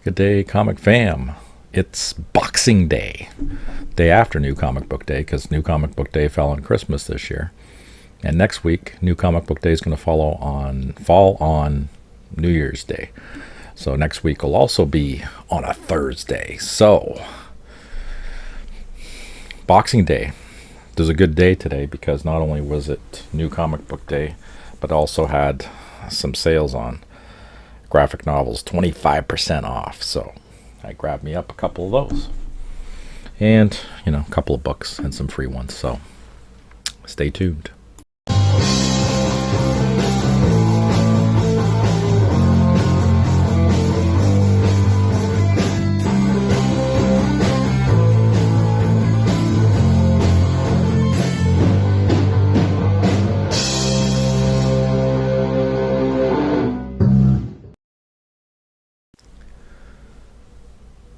Good day, Comic Fam. It's Boxing Day, day after New Comic Book Day, because New Comic Book Day fell on Christmas this year. And next week, New Comic Book Day is going to fall on New Year's Day. So next week will also be on a Thursday. So, Boxing Day. There's a good day today because not only was it New Comic Book Day, but also had some sales on graphic novels, 25% off. So I grabbed me up a couple of those. And, a couple of books and some free ones. So stay tuned.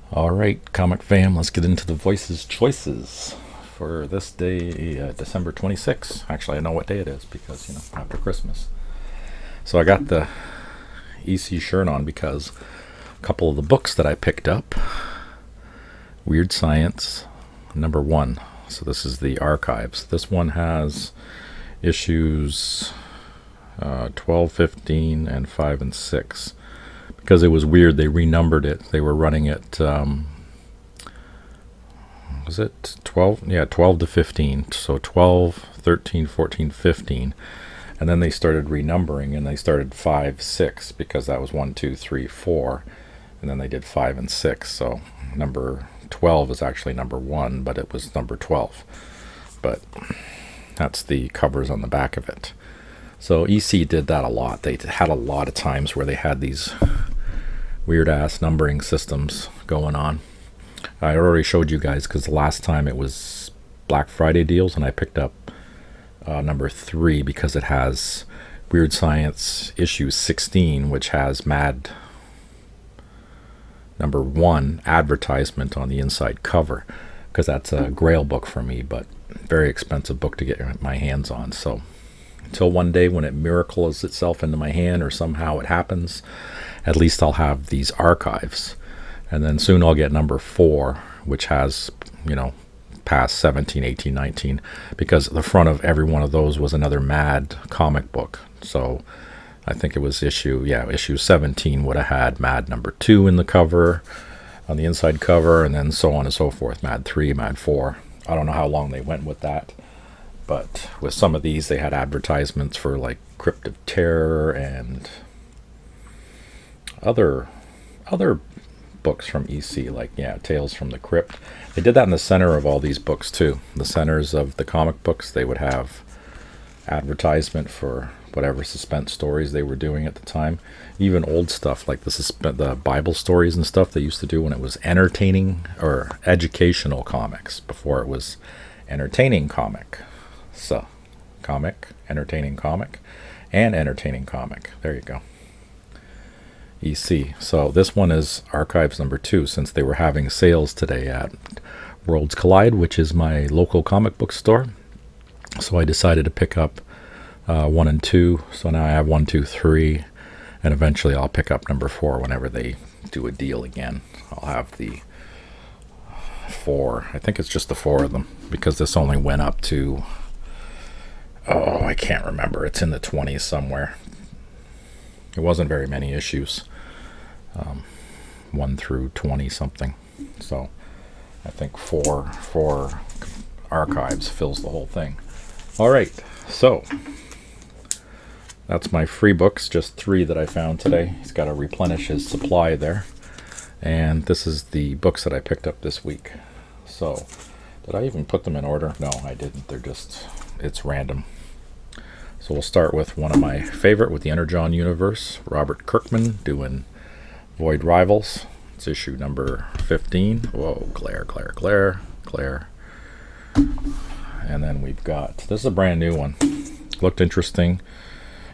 All right, Comic Fam, let's get into the Voices Choices for this day, December 26th. Actually, I know what day it is because, after Christmas. So I got the EC shirt on because a couple of the books that I picked up, Weird Science, #1. So this is the archives. This one has issues 12, 15, and 5 and 6. Because it was weird, they renumbered it. They were running it, was it 12? Yeah, 12 to 15. So 12, 13, 14, 15. And then they started renumbering, and they started 5, 6, because that was 1, 2, 3, 4. And then they did 5 and 6. So number 12 is actually number 1, but it was number 12. But that's the covers on the back of it. So EC did that a lot. They had a lot of times where they had these weird-ass numbering systems going on. I already showed you guys because the last time it was Black Friday deals, and I picked up number 3 because it has Weird Science issue 16, which has Mad #1 advertisement on the inside cover, because that's a Grail book for me, but very expensive book to get my hands on. So until one day when it miracles itself into my hand, or somehow it happens, at least I'll have these archives. And then soon I'll get number 4, which has, past 17, 18, 19, because the front of every one of those was another Mad comic book. So I think it was issue 17 would have had Mad #2 in the cover, on the inside cover, and then so on and so forth. Mad 3, Mad 4. I don't know how long they went with that. But with some of these, they had advertisements for like Crypt of Terror and other books from EC, like Tales from the Crypt. They did that in the center of all these books too. The centers of the comic books, they would have advertisement for whatever suspense stories they were doing at the time. Even old stuff like the Bible stories and stuff they used to do when it was entertaining or educational comics, before it was entertaining comic. So, entertaining comic, and entertaining comic. There you go. EC. So this one is Archives #2, since they were having sales today at Worlds Collide, which is my local comic book store. So I decided to pick up 1 and 2. So now I have 1, 2, 3, and eventually I'll pick up number 4 whenever they do a deal again. I'll have the 4. I think it's just the 4 of them, because this only went up to, I can't remember. It's in the 20s somewhere. It wasn't very many issues, 1 through 20 something. So I think 4 archives fills the whole thing. All right, so that's my free books, just 3 that I found today. He's got to replenish his supply there. And this is the books that I picked up this week. So did I even put them in order? No, I didn't. It's random. So we'll start with one of my favorite, with the Energon universe, Robert Kirkman doing Void Rivals. It's issue number 15. Whoa, glare. And then we've got, this is a brand new one. Looked interesting.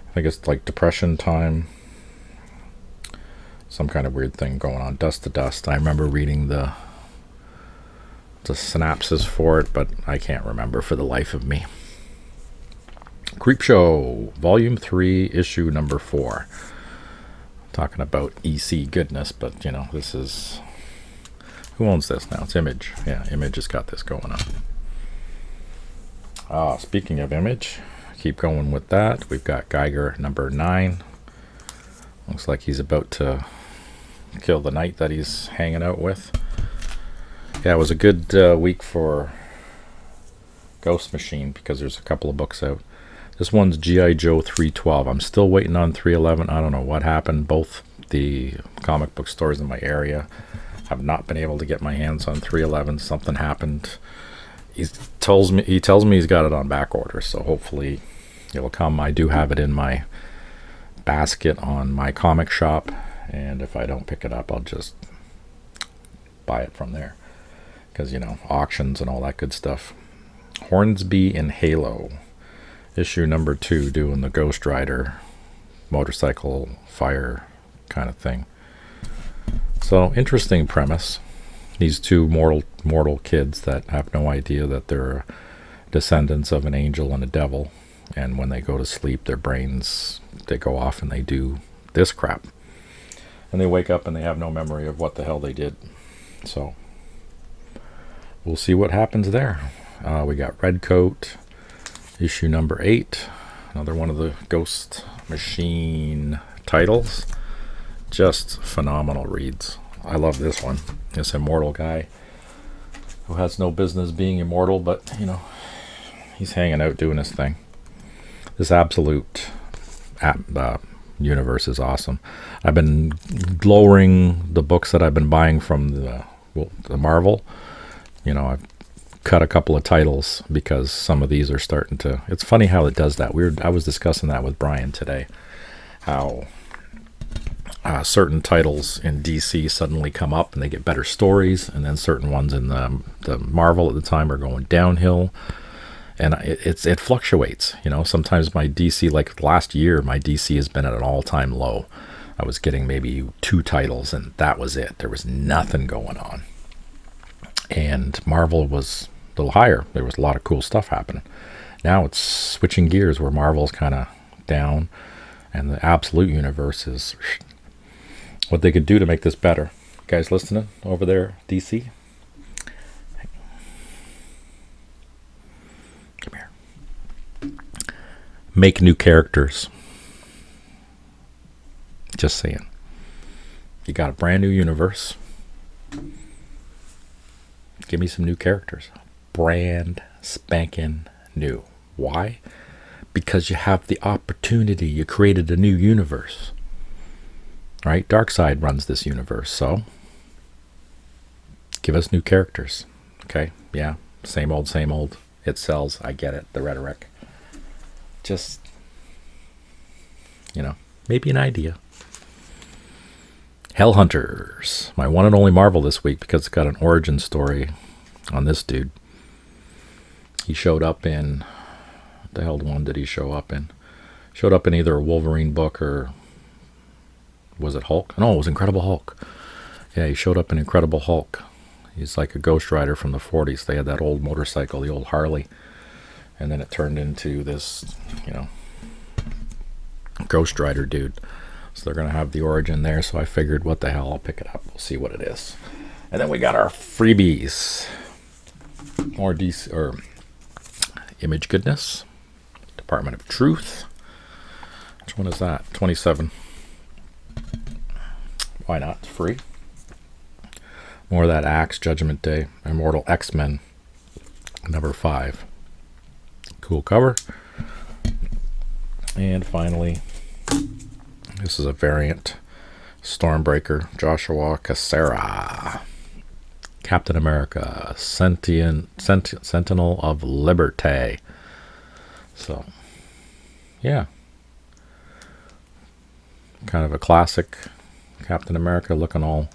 I think it's like Depression time. Some kind of weird thing going on. Dust to Dust. I remember reading the synopsis for it, but I can't remember for the life of me. Creepshow, Volume 3, Issue number 4. Talking about EC goodness, but you know, this is, who owns this now? It's Image. Yeah, Image has got this going on. Speaking of Image, keep going with that. We've got Geiger number 9. Looks like he's about to kill the knight that he's hanging out with. Yeah, it was a good week for Ghost Machine because there's a couple of books out. This one's G.I. Joe 312. I'm still waiting on 311. I don't know what happened. Both the comic book stores in my area have not been able to get my hands on 311. Something happened. He tells me he's got it on back order, so hopefully it'll come. I do have it in my basket on my comic shop, and if I don't pick it up, I'll just buy it from there, because you know, auctions and all that good stuff. Hornsby and Halo, issue number 2, doing the Ghost Rider motorcycle fire kind of thing. So interesting premise. These two mortal kids that have no idea that they're descendants of an angel and a devil, and when they go to sleep, their brains, they go off and they do this crap, and they wake up and they have no memory of what the hell they did. So we'll see what happens there. We got Redcoat, issue number 8, another one of the Ghost Machine titles. Just phenomenal reads. I love this one. This immortal guy who has no business being immortal, but you know, he's hanging out doing his thing. This Absolute universe is awesome. I've been lowering the books that I've been buying from the Marvel. You know, I've cut a couple of titles because some of these are starting to, it's funny how it does that. I was discussing that with Brian today, how certain titles in DC suddenly come up and they get better stories, and then certain ones in the Marvel at the time are going downhill, and it fluctuates. You know, sometimes my DC, like last year, my DC has been at an all-time low. I was getting maybe 2 titles and that was it. There was nothing going on. And Marvel was a little higher. There was a lot of cool stuff happening. Now it's switching gears where Marvel's kind of down and the Absolute universe is what they could do to make this better. You guys listening over there, DC? Come here. Make new characters. Just saying. You got a brand new universe. Give me some new characters. Brand spanking new. Why? Because you have the opportunity. You created a new universe. Right? Darkseid runs this universe, so give us new characters. Okay? Yeah. Same old, same old. It sells. I get it. The rhetoric. Just, you know, maybe an idea. Hellhunters. My one and only Marvel this week, because it's got an origin story on this dude. He showed up in, what the hell one did he show up in? Showed up in either a Wolverine book or, was it Hulk? No, it was Incredible Hulk. Yeah, he showed up in Incredible Hulk. He's like a Ghost Rider from the 40s. They had that old motorcycle, the old Harley. And then it turned into this, you know, Ghost Rider dude. So they're going to have the origin there. So I figured, what the hell, I'll pick it up. We'll see what it is. And then we got our freebies. More DC, or Image goodness. Department of Truth. Which one is that? 27. Why not? It's free. More of that Axe, Judgment Day. Immortal X-Men. Number 5. Cool cover. And finally, this is a variant. Stormbreaker. Joshua Cassara. Captain America. Sentinel of Liberté. So, yeah. Kind of a classic Captain America, looking all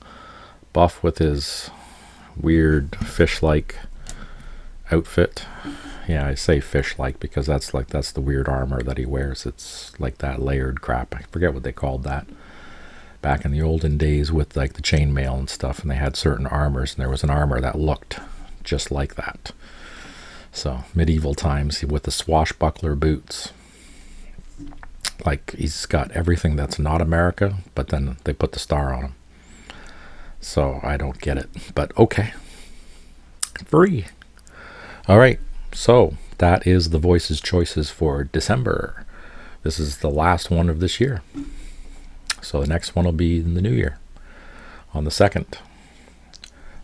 buff with his weird fish-like outfit. Yeah, I say fish-like because that's the weird armor that he wears. It's like that layered crap. I forget what they called that back in the olden days with like the chainmail and stuff, and they had certain armors, and there was an armor that looked just like that. So medieval times with the swashbuckler boots. Like he's got everything that's not America, but then they put the star on him. So I don't get it. But okay. Free. All right. So that is the Voices Choices for December. This is the last one of this year. So the next one will be in the new year on the 2nd.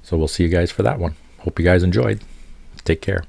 So we'll see you guys for that one. Hope you guys enjoyed. Take care.